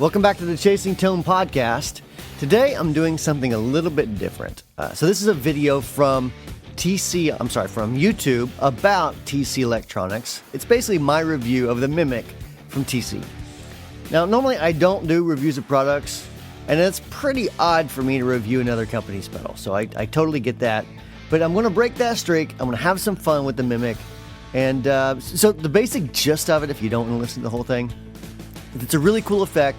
Welcome back to the Chasing Tone podcast. Today I'm doing something a little bit different. So this is a video from YouTube about TC Electronics. It's basically my review of the Mimiq from TC. Now, normally I don't do reviews of products, and it's pretty odd for me to review another company's pedal, so I totally get that. But I'm going to break that streak. I'm going to have some fun with the Mimiq. And so the basic gist of it, if you don't want to listen to the whole thing, it's a really cool effect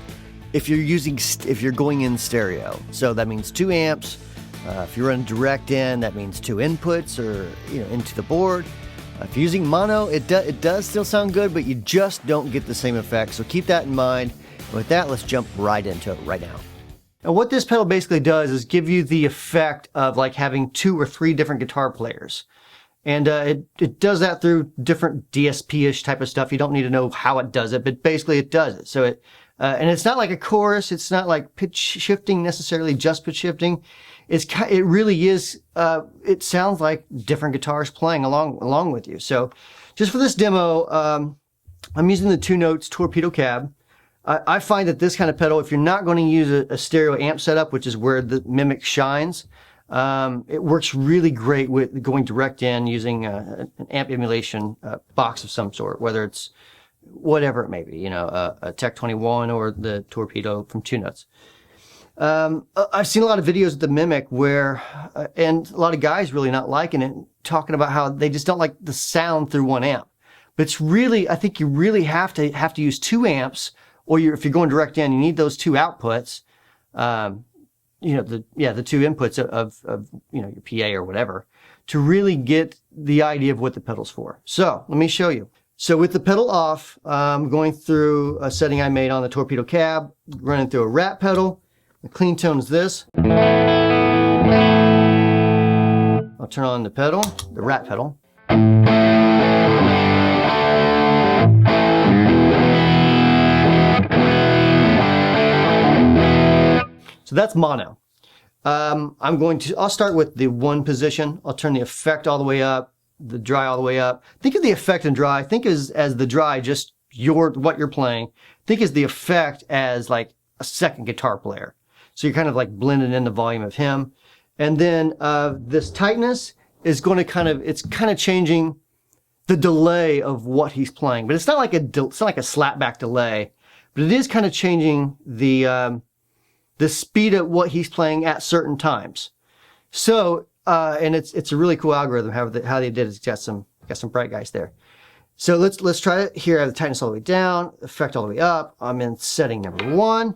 if you're going in stereo. So that means 2 amps. If you're running direct in, that means 2 inputs or into the board. If you're using mono, it does still sound good, but you just don't get the same effect. So keep that in mind. And with that, let's jump right into it right now. And what this pedal basically does is give you the effect of like having 2 or 3 different guitar players. And it does that through different DSP-ish type of stuff. You don't need to know how it does it, but basically it does it. So and it's not like a chorus. It's not like pitch shifting necessarily, just pitch shifting. It really is. It sounds like different guitars playing along with you. So just for this demo, I'm using the 2 notes Torpedo C.A.B. I find that this kind of pedal, if you're not going to use a stereo amp setup, which is where the Mimiq shines, it works really great with going direct in using an amp emulation box of some sort, whether it's whatever it may be, a Tech 21 or the Torpedo from 2 Notes. I've seen a lot of videos of the Mimiq where, and a lot of guys really not liking it, talking about how they just don't like the sound through 1 amp. But it's really, I think you really have to use 2 amps, or if you're going direct in, you need those 2 outputs. The 2 inputs of your PA or whatever, to really get the idea of what the pedal's for. So let me show you. So with the pedal off, I'm going through a setting I made on the Torpedo C.A.B, running through a rat pedal. The clean tone is this. I'll turn on the pedal, the rat pedal. So that's mono. I'll start with the 1 position. I'll turn the effect all the way up, the dry all the way up. Think of the effect and dry. Think as the dry, just what you're playing. Think as the effect as like a second guitar player. So you're kind of like blending in the volume of him. And then this tightness is going to it's kind of changing the delay of what he's playing. But it's not like a slapback delay, but it is kind of changing the speed at what he's playing at certain times. So, and it's a really cool algorithm how they did it. It's got some bright guys there. So let's try it here. I have the tightness all the way down, effect all the way up. I'm in setting number 1.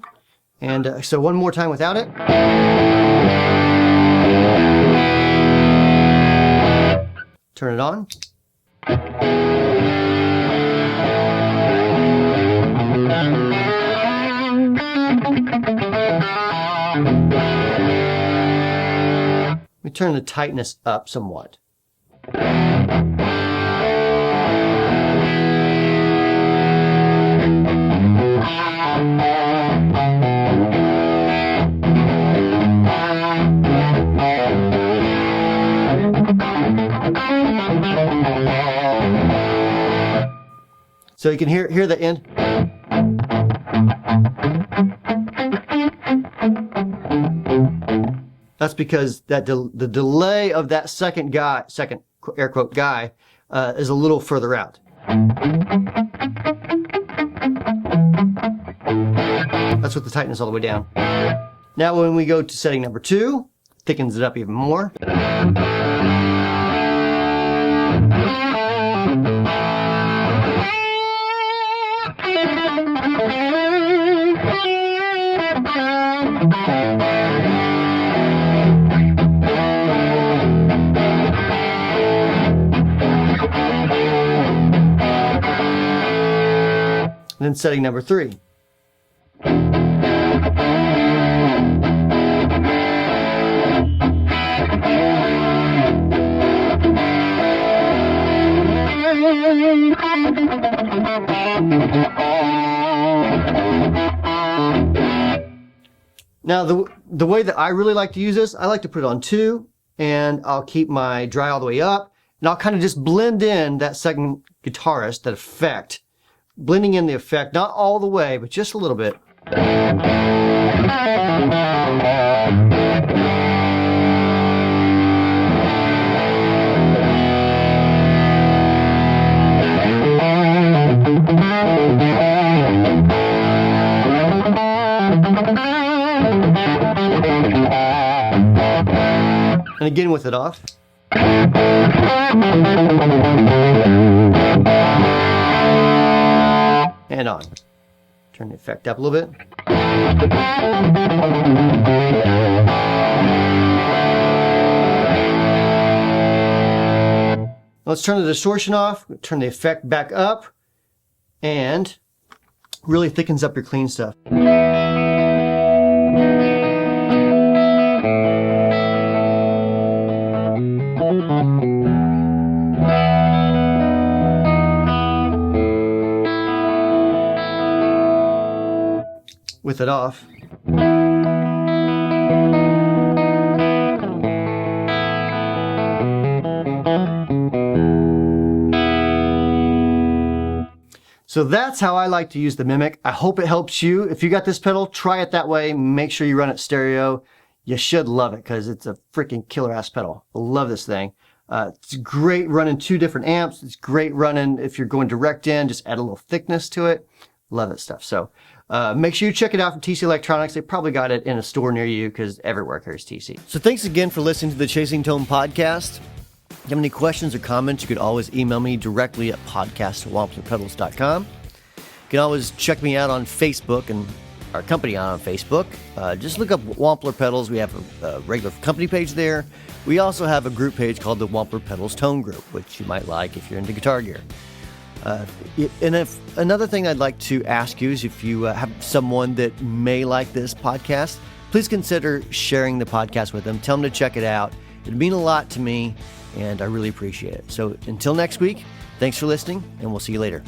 And so one more time without it. Turn it on. We turn the tightness up somewhat. So you can hear the end. That's because the delay of that second air quote guy, is a little further out. That's with the tightness all the way down. Now when we go to setting number 2, thickens it up even more. And then setting number 3. Now, the way that I really like to use this, I like to put it on 2, and I'll keep my dry all the way up, and I'll kind of just blend in that second guitarist, that effect, blending in the effect, not all the way, but just a little bit. And again with it off. And on. Turn the effect up a little bit. Let's turn the distortion off, turn the effect back up, and really thickens up your clean stuff. With it off. So that's how I like to use the Mimiq. I hope it helps you. If you got this pedal, try it that way. Make sure you run it stereo. You should love it because it's a freaking killer ass pedal. I love this thing. It's great running 2 different amps. It's great running if you're going direct in, just add a little thickness to it. Love that stuff. So make sure you check it out from TC Electronics. They probably got it in a store near you because everywhere carries TC. So thanks again for listening to the Chasing Tone podcast. If you have any questions or comments, you could always email me directly at podcast@wamplerpedals.com. You can always check me out on Facebook and our company on Facebook. Just look up Wampler Pedals. We have a regular company page there. We also have a group page called the Wampler Pedals Tone Group, which you might like if you're into guitar gear. Another thing I'd like to ask you is if you have someone that may like this podcast, please consider sharing the podcast with them. Tell them to check it out. It'd mean a lot to me, and I really appreciate it. So until next week, thanks for listening, and we'll see you later.